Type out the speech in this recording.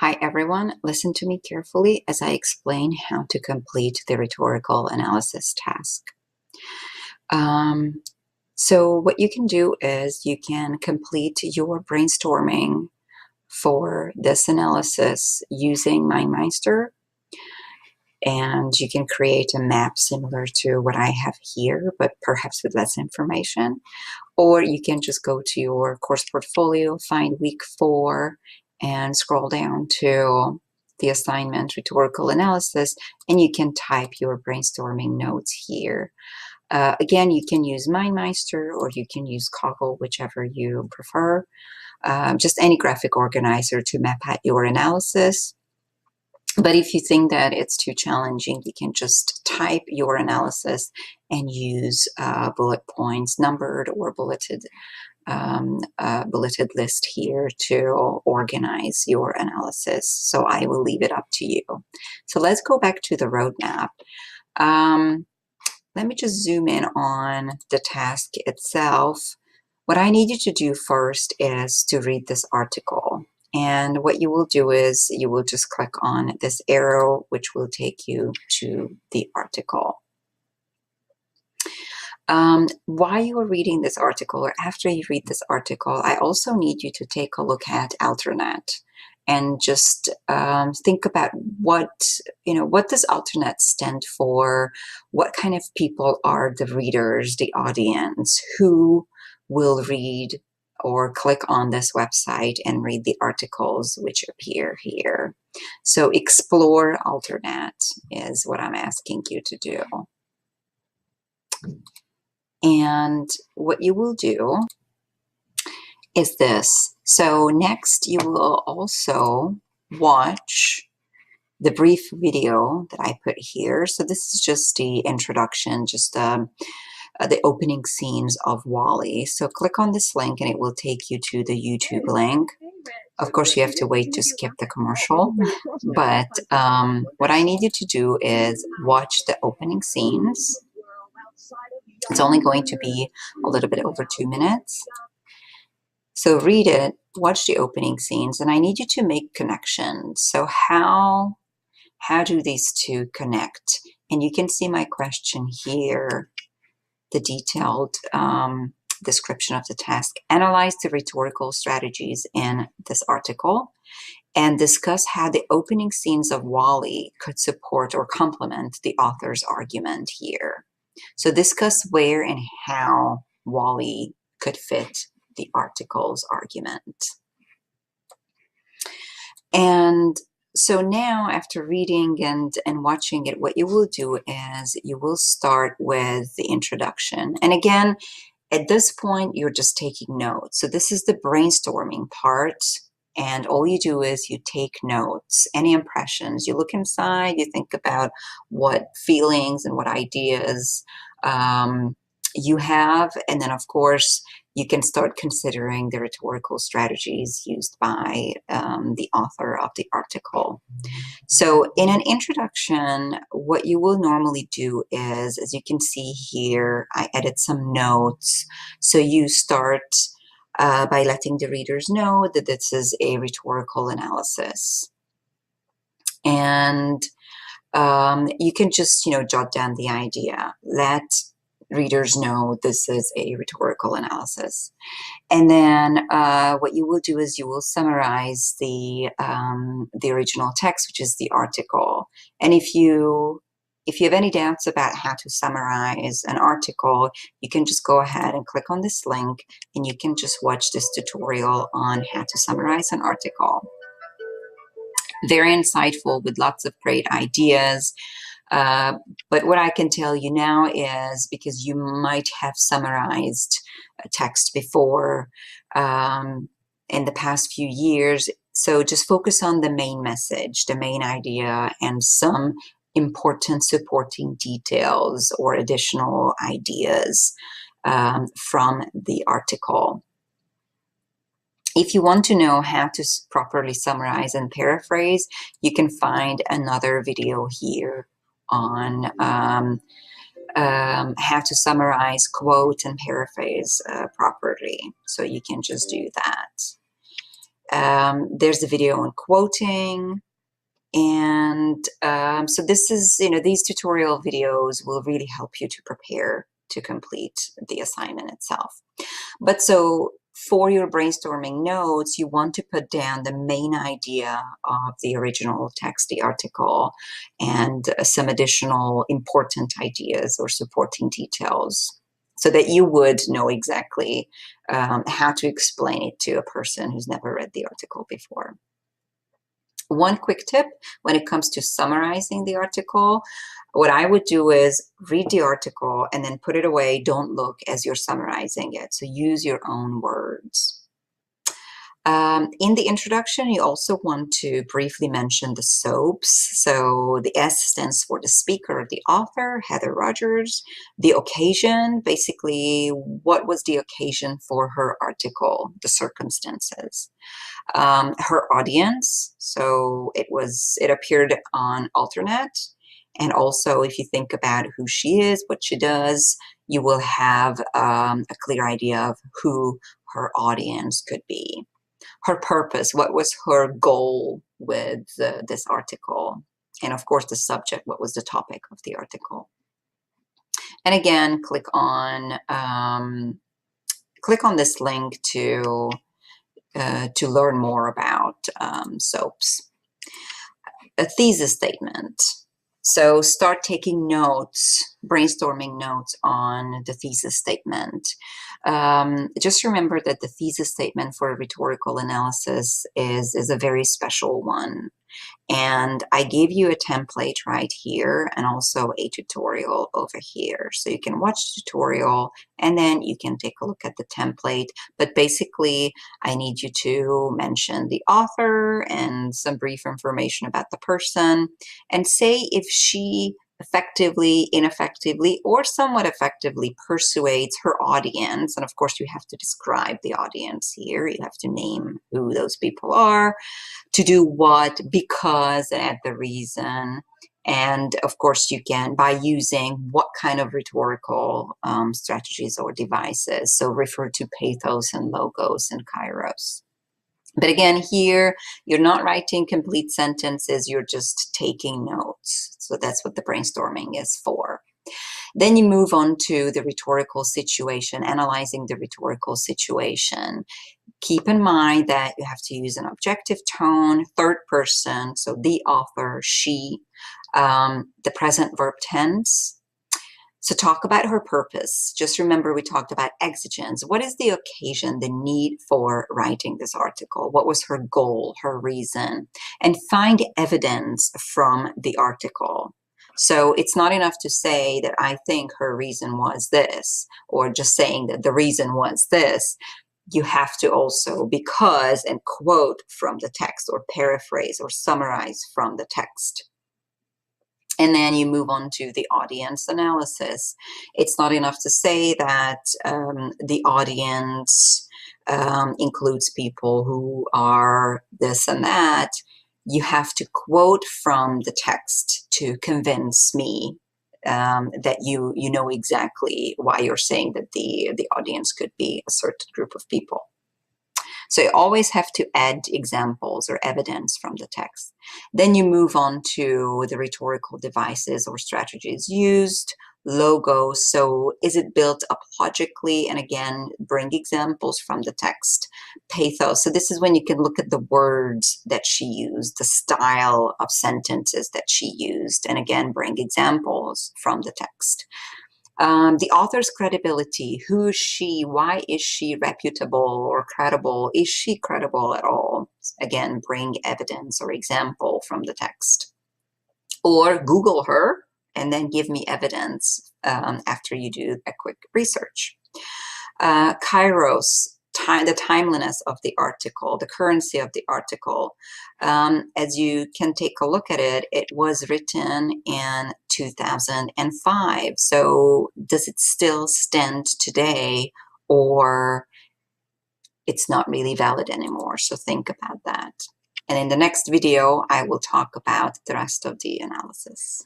Hi everyone, listen to me carefully as I explain how to complete the rhetorical analysis task. Um, so what you can do is you can complete your brainstorming for this analysis using MindMeister, and you can create a map similar to what I have here, but perhaps with less information. Or you can just go to your course portfolio, find week 4, and scroll down to the assignment rhetorical analysis, and you can type your brainstorming notes here. Again, you can use MindMeister or you can use Kaggle, whichever you prefer. Just any graphic organizer to map out your analysis. But if you think that it's too challenging, you can just type your analysis and use bullet points, numbered or bulleted list here to organize your analysis. So I will leave it up to you. So let's go back to the roadmap. Let me just zoom in on the task itself. What I need you to do first is to read this article. And what you will do is you will just click on this arrow, which will take you to the article. While you are reading this article, or after you read this article, I also need you to take a look at Alternet and just think about what does Alternet stand for? What kind of people are the readers, the audience, who will read or click on this website and read the articles which appear here. So explore Alternet is what I'm asking you to do. And what you will do is this. So next you will also watch the brief video that I put here. So this is just the introduction, just the opening scenes of WALL-E. So click on this link and it will take you to the YouTube link. Of course, you have to wait to skip the commercial, but what I need you to do is watch the opening scenes. It's only going to be a little bit over 2 minutes. So read it, watch the opening scenes, and I need you to make connections. So how do these two connect? And you can see my question here, the detailed description of the task. Analyze the rhetorical strategies in this article and discuss how the opening scenes of WALL-E could support or complement the author's argument here. So discuss where and how WALL-E could fit the article's argument. And so now, after reading and watching it, what you will do is you will start with the introduction. And again, at this point, you're just taking notes. So this is the brainstorming part. And all you do is you take notes, any impressions. You look inside, you think about what feelings and what ideas you have. And then, of course, you can start considering the rhetorical strategies used by the author of the article. So in an introduction, what you will normally do is, as you can see here, I added some notes. So you start by letting the readers know that this is a rhetorical analysis. And you can just, jot down the idea. Let readers know this is a rhetorical analysis. And then what you will do is you will summarize the original text, which is the article. And if you have any doubts about how to summarize an article, you can just go ahead and click on this link and you can just watch this tutorial on how to summarize an article. Very insightful with lots of great ideas. But what I can tell you now is, because you might have summarized a text before in the past few years, so just focus on the main message, the main idea, and some important supporting details or additional ideas from the article. If you want to know how to properly summarize and paraphrase, you can find another video here on how to summarize, quote, and paraphrase properly. So you can just do that. There's a video on quoting. And so this is, these tutorial videos will really help you to prepare to complete the assignment itself. But so for your brainstorming notes, you want to put down the main idea of the original text, the article, and some additional important ideas or supporting details so that you would know exactly how to explain it to a person who's never read the article before. One quick tip when it comes to summarizing the article, what I would do is read the article and then put it away. Don't look as you're summarizing it. So use your own words. In the introduction, you also want to briefly mention the SOAPs. So the S stands for the speaker, the author, Heather Rogers. The occasion, basically, what was the occasion for her article, the circumstances. Her audience, so it appeared on Alternet. And also, if you think about who she is, what she does, you will have a clear idea of who her audience could be. Her purpose, what was her goal with this article? And of course, the subject, what was the topic of the article? And again, click on this link to learn more about SOAPs. A thesis statement. So start taking notes, brainstorming notes on the thesis statement. Just remember that the thesis statement for a rhetorical analysis is a very special one. And I gave you a template right here and also a tutorial over here. So you can watch the tutorial and then you can take a look at the template. But basically, I need you to mention the author and some brief information about the person and say if she effectively, ineffectively, or somewhat effectively persuades her audience. And of course, you have to describe the audience here. You have to name who those people are, to do what, because, and add the reason. And of course, you can by using what kind of rhetorical strategies or devices. So refer to pathos and logos and kairos. But again, here, you're not writing complete sentences, you're just taking notes. So that's what the brainstorming is for. Then you move on to the rhetorical situation, analyzing the rhetorical situation. Keep in mind that you have to use an objective tone, third person, so the author, she, the present verb tense. So talk about her purpose. Just remember we talked about exigence. What is the occasion, the need for writing this article? What was her goal, her reason? And find evidence from the article. So it's not enough to say that I think her reason was this, or just saying that the reason was this. You have to also, because, and quote from the text, or paraphrase, or summarize from the text. And then you move on to the audience analysis. It's not enough to say that the audience includes people who are this and that. You have to quote from the text to convince me that you know exactly why you're saying that the audience could be a certain group of people. So you always have to add examples or evidence from the text. Then you move on to the rhetorical devices or strategies used, logos. So is it built up logically? And again, bring examples from the text. Pathos. So this is when you can look at the words that she used, the style of sentences that she used, and again, bring examples from the text. The author's credibility. Who is she? Why is she reputable or credible? Is she credible at all? Again, bring evidence or example from the text. Or Google her and then give me evidence after you do a quick research. Kairos. The timeliness of the article, the currency of the article. As you can take a look at it, it was written in 2005. So does it still stand today, or it's not really valid anymore? So think about that. And in the next video, I will talk about the rest of the analysis.